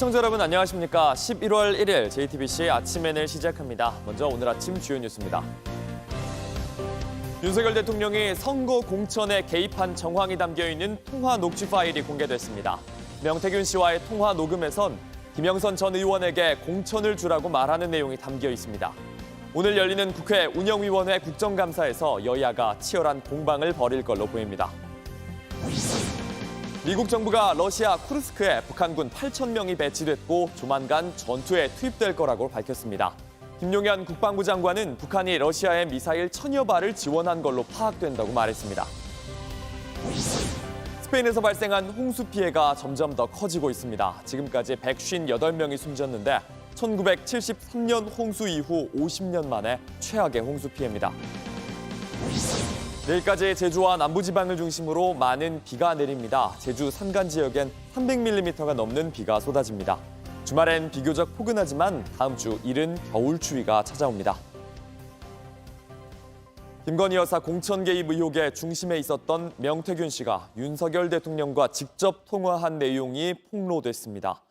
시청자 여러분 안녕하십니까. 11월 1일 JTBC 아침엔을 시작합니다. 먼저 오늘 아침 주요 뉴스입니다. 윤석열 대통령이 선거 공천에 개입한 정황이 담겨있는 통화 녹취 파일이 공개됐습니다. 명태균 씨와의 통화 녹음에선 김영선 전 의원에게 공천을 주라고 말하는 내용이 담겨 있습니다. 오늘 열리는 국회 운영위원회 국정감사에서 여야가 치열한 공방을 벌일 걸로 보입니다. 미국 정부가 러시아 쿠르스크에 북한군 8,000명이 배치됐고 조만간 전투에 투입될 거라고 밝혔습니다. 김용현 국방부 장관은 북한이 러시아에 미사일 1000여 발을 지원한 걸로 파악된다고 말했습니다. 스페인에서 발생한 홍수 피해가 점점 더 커지고 있습니다. 지금까지 158명이 숨졌는데 1973년 홍수 이후 50년 만에 최악의 홍수 피해입니다. 내일까지 제주와 남부지방을 중심으로 많은 비가 내립니다. 제주 산간 지역엔 300mm가 넘는 비가 쏟아집니다. 주말엔 비교적 포근하지만 다음 주 이른 겨울 추위가 찾아옵니다. 김건희 여사 공천 개입 의혹의 중심에 있었던 명태균 씨가 윤석열 대통령과 직접 통화한 내용이 폭로됐습니다.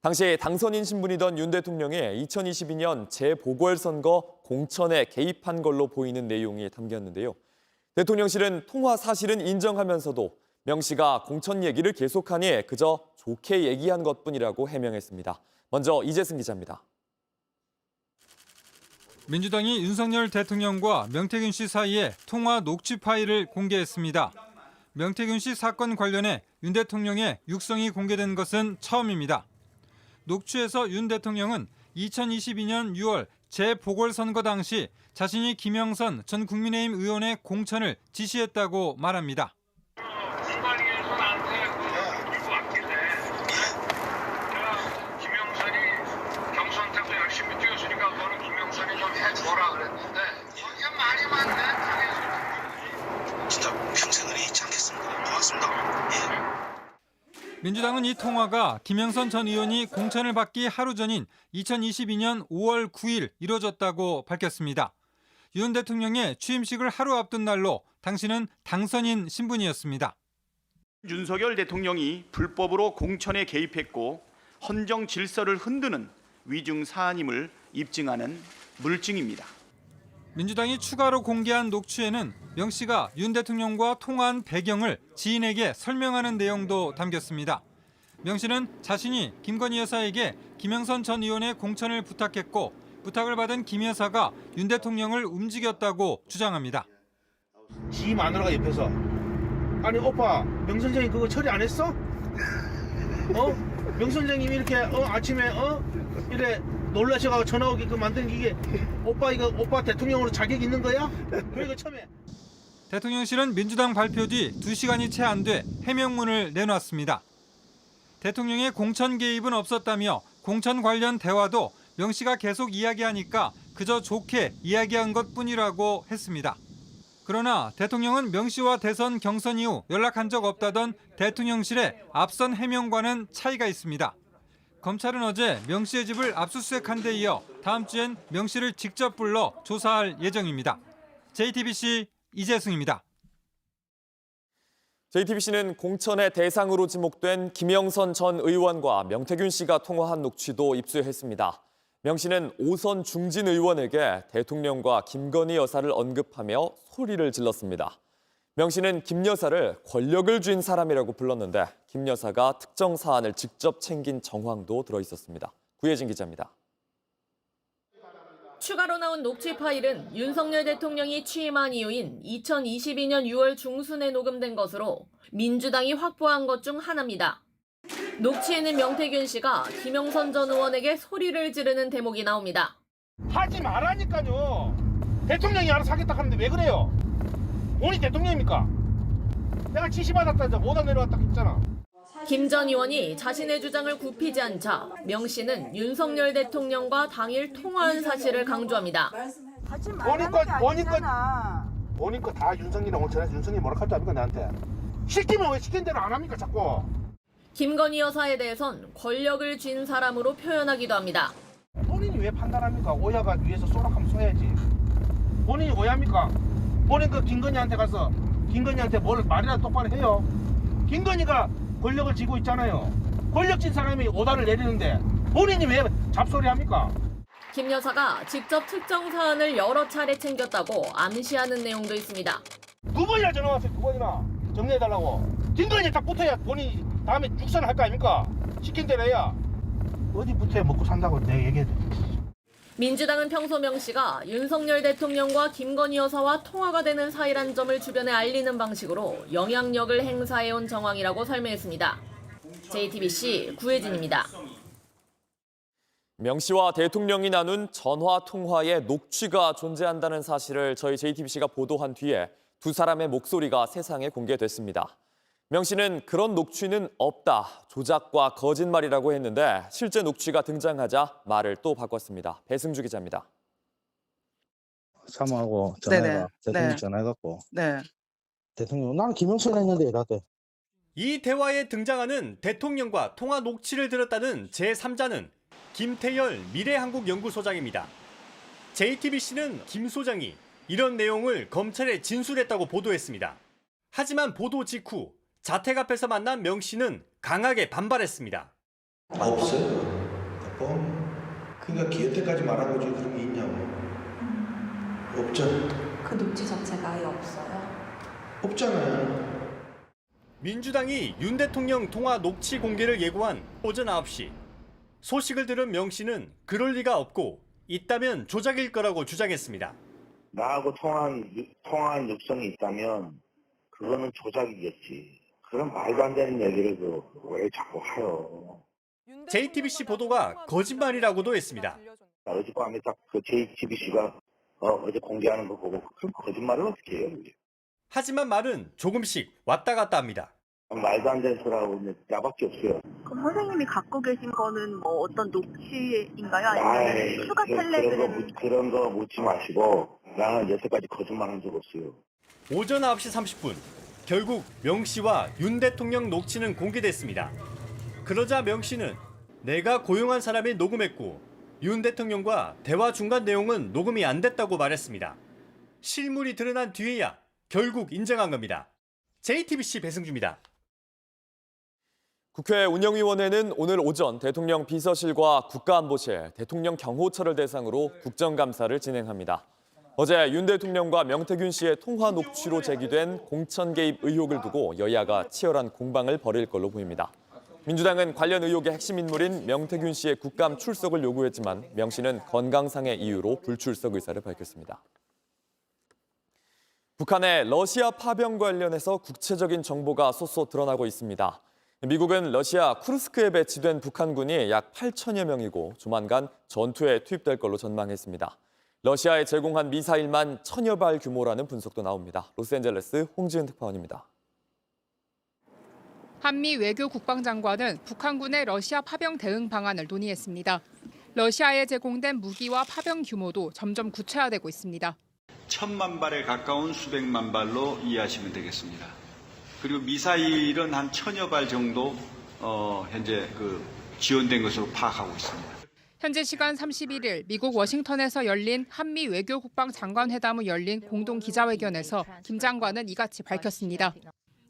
당시 당선인 신분이던 윤 대통령이 2022년 재보궐선거 공천에 개입한 걸로 보이는 내용이 담겼는데요. 대통령실은 통화 사실은 인정하면서도 명 씨가 공천 얘기를 계속하니 그저 좋게 얘기한 것뿐이라고 해명했습니다. 먼저 이재승 기자입니다. 민주당이 윤석열 대통령과 명태균 씨 사이에 통화 녹취 파일을 공개했습니다. 명태균 씨 사건 관련해 윤 대통령의 육성이 공개된 것은 처음입니다. 녹취에서 윤 대통령은 2022년 6월 재보궐선거 당시 자신이 김영선 전 국민의힘 의원의 공천을 지시했다고 말합니다. 국방위에서 나한테 이거 왔길래 김영선이 경선 때도 열심히 뛰었으니까 너는 김영선이 좀 해줘라 그랬는데 이게 말이 많네. 진짜 평생을 잊지 않겠습니다. 고맙습니다. 예. 민주당은 이 통화가 김영선 전 의원이 공천을 받기 하루 전인 2022년 5월 9일 이뤄졌다고 밝혔습니다. 윤 대통령의 취임식을 하루 앞둔 날로 당시는 당선인 신분이었습니다. 윤석열 대통령이 불법으로 공천에 개입했고 헌정 질서를 흔드는 위중 사안임을 입증하는 물증입니다. 민주당이 추가로 공개한 녹취에는 명 씨가 윤 대통령과 통화한 배경을 지인에게 설명하는 내용도 담겼습니다. 명 씨는 자신이 김건희 여사에게 김영선 전 의원의 공천을 부탁했고 부탁을 받은 김 여사가 윤 대통령을 움직였다고 주장합니다. 지 마누라가 옆에서 아니 오빠 명 선생님 그거 처리 안 했어? 명 선생님이 이렇게 아침에 이래 놀라셔가지고 전화 오게끔 만든 이게 오빠 이거 오빠 대통령으로 자격 있는 거야? 그러니까 처음에 대통령실은 민주당 발표 뒤 2시간이 채 안 돼 해명문을 내놨습니다. 대통령의 공천 개입은 없었다며 공천 관련 대화도 명 씨가 계속 이야기하니까 그저 좋게 이야기한 것뿐이라고 했습니다. 그러나 대통령은 명 씨와 대선 경선 이후 연락한 적 없다던 대통령실의 앞선 해명과는 차이가 있습니다. 검찰은 어제 명 씨의 집을 압수수색한 데 이어 다음 주엔 명 씨를 직접 불러 조사할 예정입니다. JTBC 이재승입니다. JTBC는 공천의 대상으로 지목된 김영선 전 의원과 명태균 씨가 통화한 녹취도 입수했습니다. 명 씨는 오선 중진 의원에게 대통령과 김건희 여사를 언급하며 소리를 질렀습니다. 명 씨는 김 여사를 권력을 쥔 사람이라고 불렀는데 김 여사가 특정 사안을 직접 챙긴 정황도 들어있었습니다. 구혜진 기자입니다. 추가로 나온 녹취 파일은 윤석열 대통령이 취임한 이후인 2022년 6월 중순에 녹음된 것으로 민주당이 확보한 것 중 하나입니다. 녹취에는 명태균 씨가 김영선 전 의원에게 소리를 지르는 대목이 나옵니다. 하지 말라니까요. 대통령이 알아서 하겠다 하는데 왜 그래요? 본인 대통령입니까? 내가 지시받았다 오다 내려왔다 했잖아. 김 전 의원이 자신의 주장을 굽히지 않자 명 씨는 윤석열 대통령과 당일 통화한 사실을 강조합니다. 본인 거 다 윤석열이랑 온천해서 윤석열이 뭐라 할 줄 압니까 나한테? 시키면 왜 시킨 대로 안 합니까 자꾸? 김건희 여사에 대해선 권력을 쥔 사람으로 표현하기도 합니다. 본인이 왜 판단합니까? 오야가 위에서 쏘락하면 쏘야지. 본인이 오야입니까? 본인 그 김건희한테 가서 김건희한테 뭘 말이라도 똑바로 해요. 김건희가 권력을 쥐고 있잖아요. 권력진 사람이 오다를 내리는데 본인이 왜 잡소리 합니까? 김 여사가 직접 특정 사안을 여러 차례 챙겼다고 암시하는 내용도 있습니다. 2번이나 전화 왔어요. 2번이나 정리해달라고. 딘거에 딱 붙어야 본인이 다음에 죽선을 할 거 아닙니까? 시킨 대로 해야. 어디 붙어야 먹고 산다고 내가 얘기해도. 민주당은 평소 명 씨가 윤석열 대통령과 김건희 여사와 통화가 되는 사이란 점을 주변에 알리는 방식으로 영향력을 행사해온 정황이라고 설명했습니다. JTBC 구혜진입니다. 명 씨와 대통령이 나눈 전화 통화에 녹취가 존재한다는 사실을 저희 JTBC가 보도한 뒤에 두 사람의 목소리가 세상에 공개됐습니다. 명 씨는 그런 녹취는 없다, 조작과 거짓말이라고 했는데 실제 녹취가 등장하자 말을 또 바꿨습니다. 배승주 기자입니다. 사모하고 전화해가 네네. 대통령 네. 전화해갖고 네. 대통령 나는 김영선 했는데 이랬대. 이 대화에 등장하는 대통령과 통화 녹취를 들었다는 제3자는 김태열 미래한국연구소장입니다. JTBC는 김 소장이 이런 내용을 검찰에 진술했다고 보도했습니다. 하지만 보도 직후 자택 앞에서 만난 명 씨는 강하게 반발했습니다. 없어요. 그러니까 기회 때까지 말한 거지 그런 게 있냐고. 없잖아. 그 녹취 자체가 아예 없어요? 없잖아요. 민주당이 윤 대통령 통화 녹취 공개를 예고한 오전 9시. 소식을 들은 명 씨는 그럴 리가 없고 있다면 조작일 거라고 주장했습니다. 나하고 통화한 육성이 있다면 그거는 조작이겠지. 그런 말도 안 되는 얘기를 왜 자꾸 해요. JTBC 보도가 거짓말이라고도 했습니다. 어젯밤에 딱 그 JTBC가 어제 공개하는 거 보고 그럼 거짓말을 어떻게 해요? 그게? 하지만 말은 조금씩 왔다 갔다 합니다. 말도 안 되는 소리하고 나밖에 없어요. 그럼 선생님이 갖고 계신 거는 뭐 어떤 녹취인가요? 아니면 추가 텔레그램? 그런 거 묻지 마시고 나는 여태까지 거짓말한 적 없어요. 오전 9시 30분 결국 명 씨와 윤 대통령 녹취는 공개됐습니다. 그러자 명 씨는 내가 고용한 사람이 녹음했고 윤 대통령과 대화 중간 내용은 녹음이 안 됐다고 말했습니다. 실물이 드러난 뒤에야 결국 인정한 겁니다. JTBC 배승주입니다. 국회 운영위원회는 오늘 오전 대통령 비서실과 국가안보실, 대통령 경호처를 대상으로 국정감사를 진행합니다. 어제 윤 대통령과 명태균 씨의 통화 녹취로 제기된 공천 개입 의혹을 두고 여야가 치열한 공방을 벌일 걸로 보입니다. 민주당은 관련 의혹의 핵심 인물인 명태균 씨의 국감 출석을 요구했지만 명 씨는 건강상의 이유로 불출석 의사를 밝혔습니다. 북한의 러시아 파병 관련해서 구체적인 정보가 쏟소 드러나고 있습니다. 미국은 러시아 쿠르스크에 배치된 북한군이 약 8천여 명이고 조만간 전투에 투입될 걸로 전망했습니다. 러시아에 제공한 미사일만 1000여 발 규모라는 분석도 나옵니다. 로스앤젤레스 홍지은 특파원입니다. 한미 외교 국방장관은 북한군의 러시아 파병 대응 방안을 논의했습니다. 러시아에 제공된 무기와 파병 규모도 점점 구체화되고 있습니다. 1000만 발에 가까운 수백만 발로 이해하시면 되겠습니다. 그리고 미사일은 한 1000여 발 정도 현재 지원된 것으로 파악하고 있습니다. 현재 시간 31일 미국 워싱턴에서 열린 한미 외교 국방 장관 회담을 열린 공동 기자회견에서 김 장관은 이같이 밝혔습니다.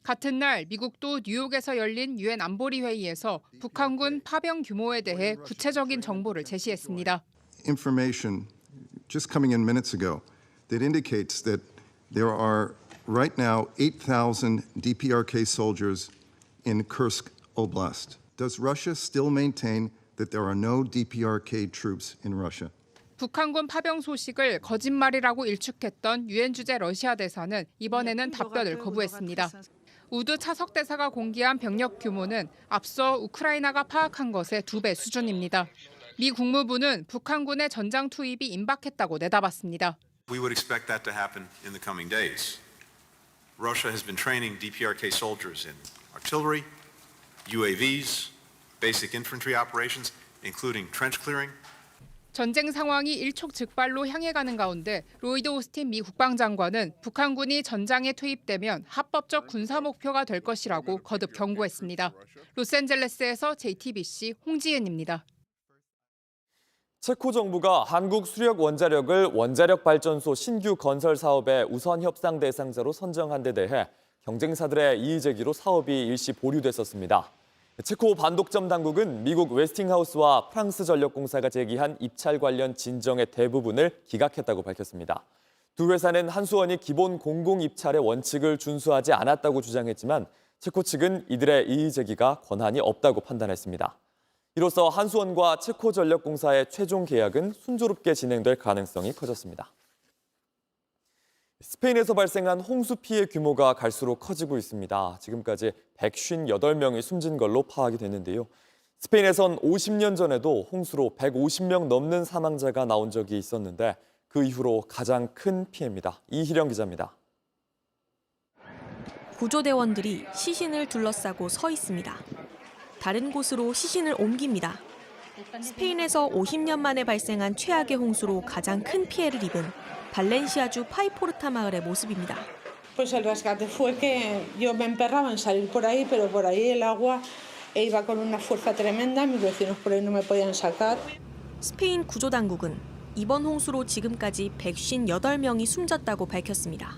같은 날 미국도 뉴욕에서 열린 유엔 안보리 회의에서 북한군 파병 규모에 대해 구체적인 정보를 제시했습니다. Information just coming in minutes ago that indicates that there are right now 8,000 DPRK soldiers in Kursk Oblast. Does Russia still maintain that there are no DPRK troops in Russia? 북한군 파병 소식을 거짓말이라고 일축했던 유엔 주재 러시아 대사는 이번에는 답변을 거부했습니다. 우드 차석 대사가 공개한 병력 규모는 앞서 우크라이나가 파악한 것의 2배 수준입니다. 미 국무부는 북한군의 전장 투입이 임박했다고 내다봤습니다. We would expect that to happen in the coming days. Russia has been training DPRK soldiers in artillery, UAVs, basic infantry operations, including trench clearing. 전쟁 상황이 일촉즉발로 향해 가는 가운데 로이드 오스틴 미 국방장관은 북한군이 전장에 투입되면 합법적 군사 목표가 될 것이라고 거듭 경고했습니다. 로스앤젤레스에서 JTBC 홍지은입니다. 체코 정부가 한국 수력 원자력을 원자력 발전소 신규 건설 사업의 우선 협상 대상자로 선정한 데 대해 경쟁사들의 이의 제기로 사업이 일시 보류됐었습니다. 체코 반독점 당국은 미국 웨스팅하우스와 프랑스 전력공사가 제기한 입찰 관련 진정의 대부분을 기각했다고 밝혔습니다. 두 회사는 한수원이 기본 공공 입찰의 원칙을 준수하지 않았다고 주장했지만 체코 측은 이들의 이의 제기가 권한이 없다고 판단했습니다. 이로써 한수원과 체코 전력공사의 최종 계약은 순조롭게 진행될 가능성이 커졌습니다. 스페인에서 발생한 홍수 피해 규모가 갈수록 커지고 있습니다. 지금까지 158명이 숨진 걸로 파악이 됐는데요. 스페인에선 50년 전에도 홍수로 150명 넘는 사망자가 나온 적이 있었는데 그 이후로 가장 큰 피해입니다. 이희령 기자입니다. 구조대원들이 시신을 둘러싸고 서 있습니다. 다른 곳으로 시신을 옮깁니다. 스페인에서 50년 만에 발생한 최악의 홍수로 가장 큰 피해를 입은 발렌시아주 파이포르타 마을의 모습입니다. Pues el rescate fue que yo me emperraba en salir por ahí, pero por ahí el agua iba con una fuerza tremenda, mis vecinos por ahí no me podían sacar. 스페인 구조당국은 이번 홍수로 지금까지 158명이 숨졌다고 밝혔습니다.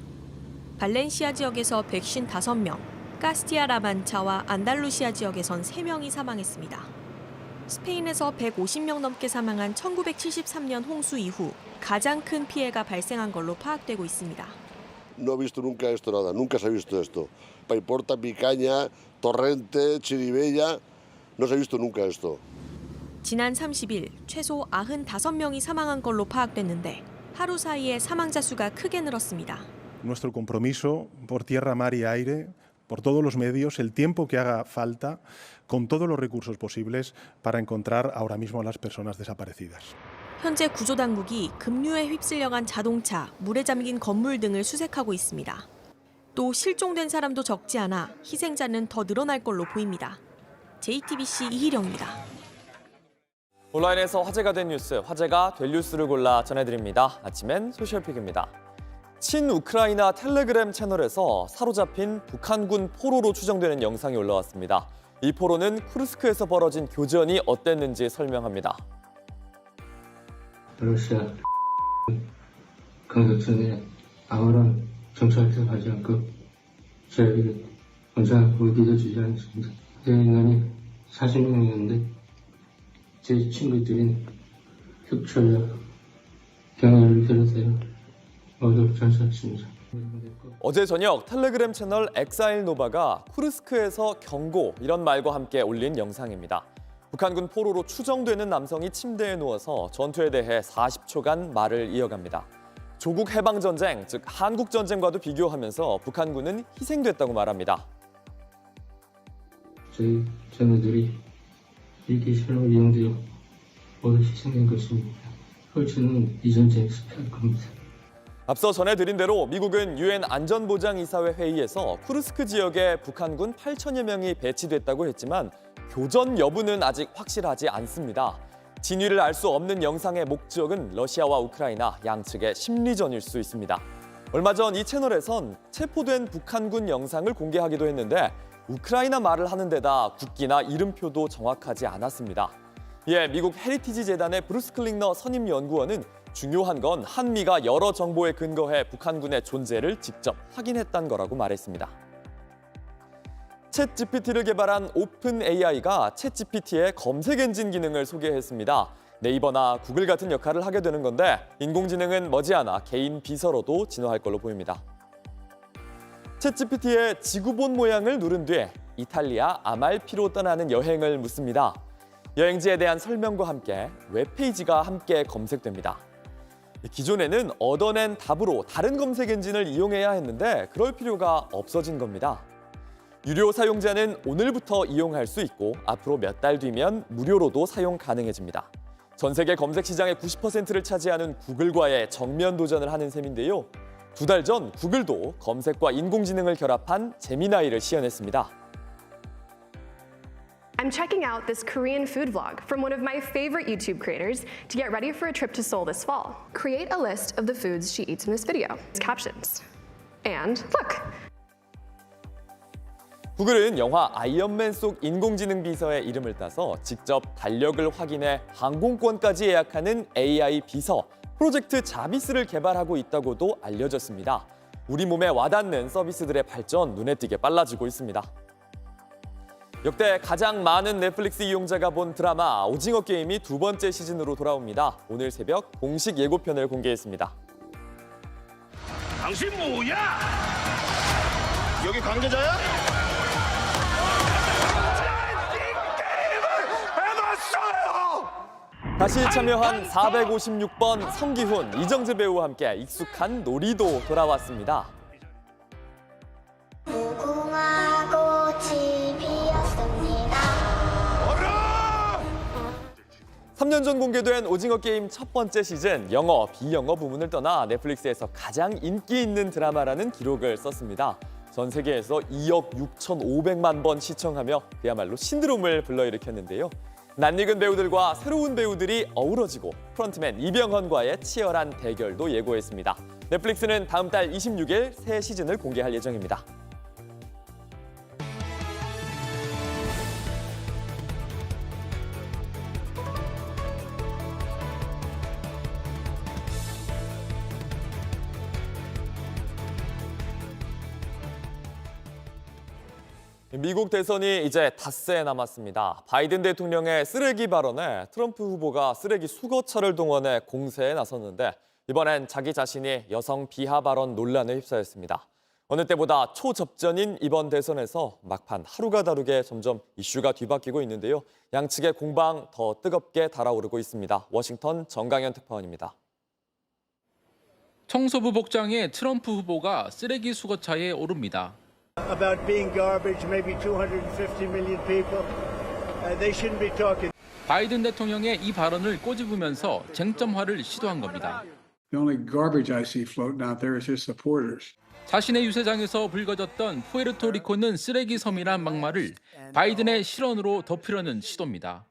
발렌시아 지역에서 155명, 카스티아 라만차와 안달루시아 지역에선 3명이 사망했습니다. 스페인에서 150명 넘게 사망한 1973년 홍수 이후 가장 큰 피해가 발생한 걸로 파악되고 있습니다. No he visto nunca esto nada, nunca se ha visto esto. Paiporta, Picaña, Torrente, Chiribella, no se ha visto nunca esto. 지난 30일 최소 95명이 사망한 걸로 파악됐는데 하루 사이에 사망자 수가 크게 늘었습니다. Nuestro compromiso por tierra, mar y aire, por todos los medios, el tiempo que haga falta, con todos los recursos posibles para encontrar ahora mismo a las personas desaparecidas. 현재 구조당국이 급류에 휩쓸려간 자동차, 물에 잠긴 건물 등을 수색하고 있습니다. 또 실종된 사람도 적지 않아 희생자는 더 늘어날 걸로 보입니다. JTBC 이희령입니다. 온라인에서 화제가 된 뉴스, 화제가 될 뉴스를 골라 전해드립니다. 아침엔 소셜픽입니다. 친우크라이나 텔레그램 채널에서 사로잡힌 북한군 포로로 추정되는 영상이 올라왔습니다. 이 포로는 쿠르스크에서 벌어진 교전이 어땠는지 설명합니다. 러시아 강력전에 아무런 정찰도 하지 않고 저에게 항상 믿어주지 않습니다. 제 인간이 40명이었는데 제 친구들인 흑철과 경화를 비롯해서 모두 전사했습니다. 어제 저녁 텔레그램 채널 엑사일노바가 쿠르스크에서 경고 이런 말과 함께 올린 영상입니다. 북한군 포로로 추정되는 남성이 침대에 누워서 전투에 대해 40초간 말을 이어갑니다. 조국 해방전쟁, 즉 한국전쟁과도 비교하면서 북한군은 희생됐다고 말합니다. 저희 자녀들이 일기시로 이용되어 모두 희생된 것입니다. 헐치는 이 전쟁에 승리할 겁니다. 앞서 전해드린 대로 미국은 유엔 안전보장이사회 회의에서 쿠르스크 지역에 북한군 8천여 명이 배치됐다고 했지만 교전 여부는 아직 확실하지 않습니다. 진위를 알 수 없는 영상의 목적은 러시아와 우크라이나 양측의 심리전일 수 있습니다. 얼마 전 이 채널에선 체포된 북한군 영상을 공개하기도 했는데 우크라이나 말을 하는 데다 국기나 이름표도 정확하지 않았습니다. 이에 미국 헤리티지 재단의 브루스 클링너 선임 연구원은 중요한 건 한미가 여러 정보에 근거해 북한군의 존재를 직접 확인했다는 거라고 말했습니다. 챗GPT를 개발한 오픈AI가 챗GPT의 검색 엔진 기능을 소개했습니다. 네이버나 구글 같은 역할을 하게 되는 건데 인공지능은 머지않아 개인 비서로도 진화할 걸로 보입니다. 챗GPT의 지구본 모양을 누른 뒤에 이탈리아 아말피로 떠나는 여행을 묻습니다. 여행지에 대한 설명과 함께 웹페이지가 함께 검색됩니다. 기존에는 얻어낸 답으로 다른 검색 엔진을 이용해야 했는데 그럴 필요가 없어진 겁니다. 유료 사용자는 오늘부터 이용할 수 있고 앞으로 몇 달 뒤면 무료로도 사용 가능해집니다. 전 세계 검색 시장의 90%를 차지하는 구글과의 정면 도전을 하는 셈인데요. 2달 전 구글도 검색과 인공지능을 결합한 제미나이를 시연했습니다. I'm checking out this Korean food vlog from one of my favorite YouTube creators to get ready for a trip to Seoul this fall. Create a list of the foods she eats in this video. Captions. And look! 구글은 영화 아이언맨 속 인공지능 비서의 이름을 따서 직접 달력을 확인해 항공권까지 예약하는 AI 비서 프로젝트 자비스를 개발하고 있다고도 알려졌습니다. 우리 몸에 와닿는 서비스들의 발전 눈에 띄게 빨라지고 있습니다. 역대 가장 많은 넷플릭스 이용자가 본 드라마 오징어 게임이 두 번째 시즌으로 돌아옵니다. 오늘 새벽 공식 예고편을 공개했습니다. 당신 뭐야? 여기 관계자야? 다시 참여한 456번 성기훈, 이정재 배우와 함께 익숙한 놀이도 돌아왔습니다. 무궁화 꽃이 피었습니다. 3년 전 공개된 오징어 게임 첫 번째 시즌, 영어, 비영어 부문을 떠나 넷플릭스에서 가장 인기 있는 드라마라는 기록을 썼습니다. 전 세계에서 2억 6,500만 번 시청하며 그야말로 신드롬을 불러일으켰는데요. 낯익은 배우들과 새로운 배우들이 어우러지고 프런트맨 이병헌과의 치열한 대결도 예고했습니다. 넷플릭스는 다음 달 26일 새 시즌을 공개할 예정입니다. 미국 대선이 이제 닷새 남았습니다. 바이든 대통령의 쓰레기 발언에 트럼프 후보가 쓰레기 수거차를 동원해 공세에 나섰는데 이번엔 자기 자신이 여성 비하 발언 논란에 휩싸였습니다. 어느 때보다 초접전인 이번 대선에서 막판 하루가 다르게 점점 이슈가 뒤바뀌고 있는데요. 양측의 공방 더 뜨겁게 달아오르고 있습니다. 워싱턴 정강현 특파원입니다. 청소부 복장의 트럼프 후보가 쓰레기 수거차에 오릅니다. About being garbage, maybe 250 million people. They shouldn't be talking. 바이든 대통령의 이 발언을 꼬집으면서 쟁점화를 시도한 겁니다. The only garbage I see floating out there is his supporters. 자신의 유세장에서 불거졌던 푸에르토리코는 쓰레기 섬이란 막말을 바이든의 실언으로 덮으려는 시도입니다.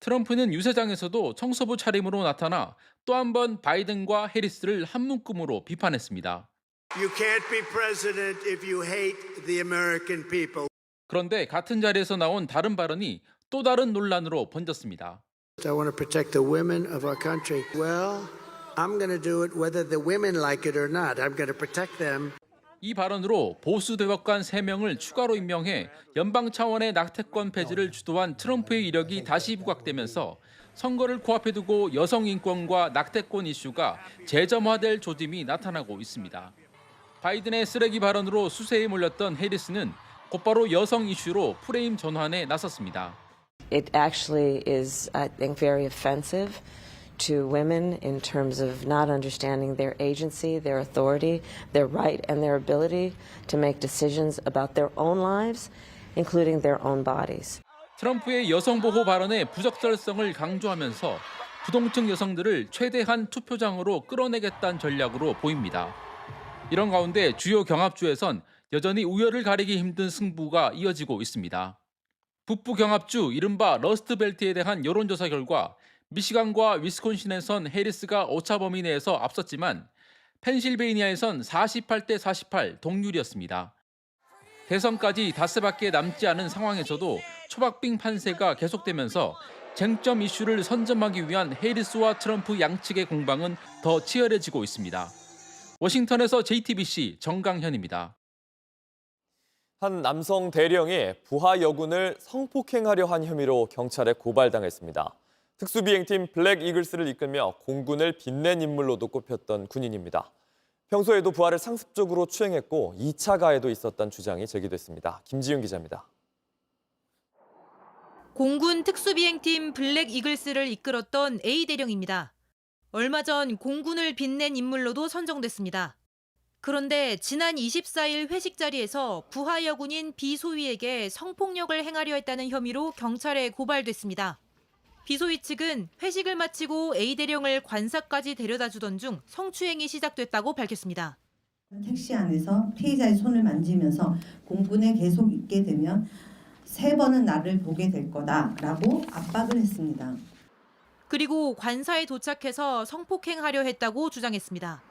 트럼프는 유세장에서도 청소부 차림으로 나타나 또 한 번 바이든과 해리스를 한 묶음으로 비판했습니다. You can't be president if you hate the American people. 그런데 같은 자리에서 나온 다른 발언이 또 다른 논란으로 번졌습니다. I want to protect the women of our country. Well, I'm going to do it whether the women like it or not. I'm going to protect them. 이 발언으로 보수 대법관 3명을 추가로 임명해 연방 차원의 낙태권 폐지를 주도한 트럼프의 이력이 다시 부각되면서 선거를 코앞에 두고 여성 인권과 낙태권 이슈가 재점화될 조짐이 나타나고 있습니다. 바이든의 쓰레기 발언으로 수세에 몰렸던 해리스는 곧바로 여성 이슈로 프레임 전환에 나섰습니다. It actually is, I think, very offensive to women in terms of not understanding their agency, their authority, their right and their ability to make decisions about their own lives, including their own bodies. 트럼프의 여성 보호 발언의 부적절성을 강조하면서 부동층 여성들을 최대한 투표장으로 끌어내겠다는 전략으로 보입니다. 이런 가운데 주요 경합주에선 여전히 우열을 가리기 힘든 승부가 이어지고 있습니다. 북부 경합주 이른바 러스트벨트에 대한 여론조사 결과 미시간과 위스콘신에선 해리스가 오차 범위 내에서 앞섰지만 펜실베이니아에선 48대 48 동률이었습니다. 대선까지 닷새밖에 남지 않은 상황에서도 초박빙 판세가 계속되면서 쟁점 이슈를 선점하기 위한 해리스와 트럼프 양측의 공방은 더 치열해지고 있습니다. 워싱턴에서 JTBC 정강현입니다. 한 남성 대령이 부하 여군을 성폭행하려 한 혐의로 경찰에 고발당했습니다. 특수비행팀 블랙 이글스를 이끌며 공군을 빛낸 인물로도 꼽혔던 군인입니다. 평소에도 부하를 상습적으로 추행했고 2차 가해도 있었던 주장이 제기됐습니다. 김지윤 기자입니다. 공군 특수비행팀 블랙 이글스를 이끌었던 A 대령입니다. 얼마 전 공군을 빛낸 인물로도 선정됐습니다. 그런데 지난 24일 회식 자리에서 부하 여군인 B 소위에게 성폭력을 행하려 했다는 혐의로 경찰에 고발됐습니다. B 소위 측은 회식을 마치고 A 대령을 관사까지 데려다 주던 중 성추행이 시작됐다고 밝혔습니다. 택시 안에서 피해자의 손을 만지면서 공군에 계속 있게 되면 3번은 나를 보게 될 거다라고 압박을 했습니다. 그리고 관사에 도착해서 성폭행하려 했다고 주장했습니다.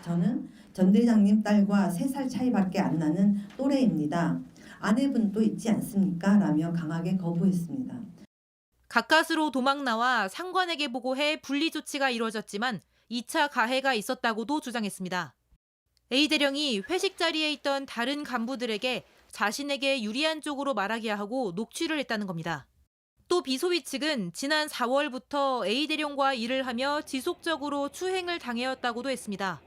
저는 전 대장님 딸과 3살 차이밖에 안 나는 또래입니다. 아내분도 있지 않습니까? 라며 강하게 거부했습니다. 가까스로 도망 나와 상관에게 보고해 분리 조치가 이루어졌지만 2차 가해가 있었다고도 주장했습니다. A 대령이 회식 자리에 있던 다른 간부들에게 자신에게 유리한 쪽으로 말하게 하고 녹취를 했다는 겁니다. 또 비소비 측은 지난 4월부터 A 대령과 일을 하며 지속적으로 추행을 당해왔다고도 했습니다.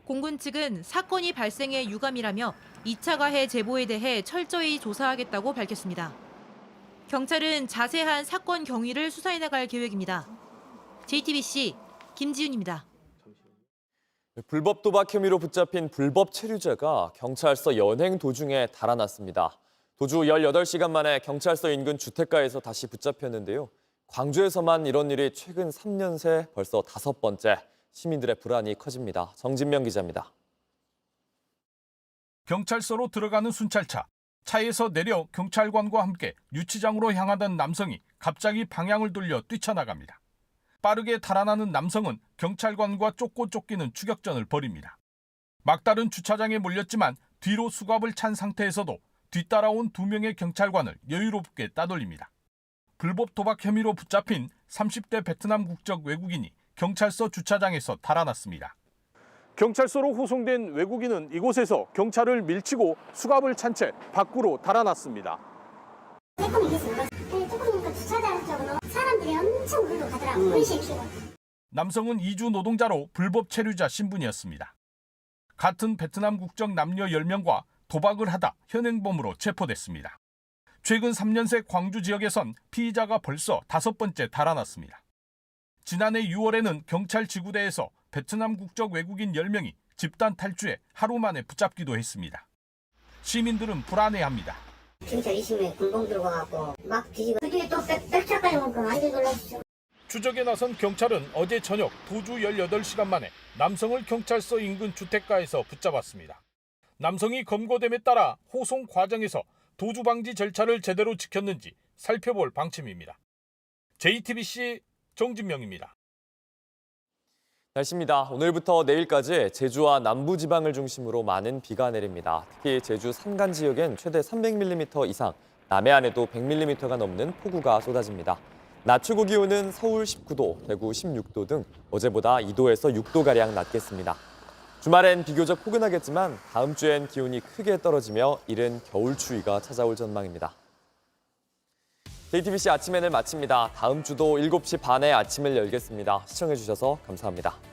공군 측은 사건이 발생해 유감이라며 2차 가해 제보에 대해 철저히 조사하겠다고 밝혔습니다. 경찰은 자세한 사건 경위를 수사해 나갈 계획입니다. JTBC 김지윤입니다. 불법 도박 혐의로 붙잡힌 불법 체류자가 경찰서 연행 도중에 달아났습니다. 도주 18시간 만에 경찰서 인근 주택가에서 다시 붙잡혔는데요. 광주에서만 이런 일이 최근 3년 새 벌써 5번째. 시민들의 불안이 커집니다. 정진명 기자입니다. 경찰서로 들어가는 순찰차. 차에서 내려 경찰관과 함께 유치장으로 향하던 남성이 갑자기 방향을 돌려 뛰쳐나갑니다. 빠르게 달아나는 남성은 경찰관과 쫓고 쫓기는 추격전을 벌입니다. 막다른 주차장에 몰렸지만 뒤로 수갑을 찬 상태에서도 뒤따라온 2명의 경찰관을 여유롭게 따돌립니다. 불법 도박 혐의로 붙잡힌 30대 베트남 국적 외국인이 경찰서 주차장에서 달아났습니다. 경찰서로 호송된 외국인은 이곳에서 경찰을 밀치고 수갑을 찬 채 밖으로 달아났습니다. 조금 이겼습니다. 조금 주차장 쪽으로 사람들이 엄청 물고 가더라고요. 의식키고. 남성은 이주 노동자로 불법 체류자 신분이었습니다. 같은 베트남 국적 남녀 10명과 도박을 하다 현행범으로 체포됐습니다. 최근 3년 새 광주 지역에선 피의자가 벌써 5번째 달아났습니다. 지난해 6월에는 경찰 지구대에서 베트남 국적 외국인 10명이 집단 탈주해 하루 만에 붙잡기도 했습니다. 시민들은 불안해합니다. 진짜 이심에 굴봉 들어가고 막 뒤지고 그 뒤에 또 백차까지 오니까 완전 놀랐죠. 추적에 나선 경찰은 어제 저녁 도주 18시간 만에 남성을 경찰서 인근 주택가에서 붙잡았습니다. 남성이 검거됨에 따라 호송 과정에서 도주 방지 절차를 제대로 지켰는지 살펴볼 방침입니다. JTBC 정진명입니다. 날씨입니다. 오늘부터 내일까지 제주와 남부지방을 중심으로 많은 비가 내립니다. 특히 제주 산간 지역엔 최대 300mm 이상, 남해안에도 100mm가 넘는 폭우가 쏟아집니다. 낮 최고 기온은 서울 19도, 대구 16도 등 어제보다 2도에서 6도가량 낮겠습니다. 주말엔 비교적 포근하겠지만 다음 주엔 기온이 크게 떨어지며 이른 겨울 추위가 찾아올 전망입니다. JTBC 아침엔을 마칩니다. 다음 주도 7시 반에 아침을 열겠습니다. 시청해주셔서 감사합니다.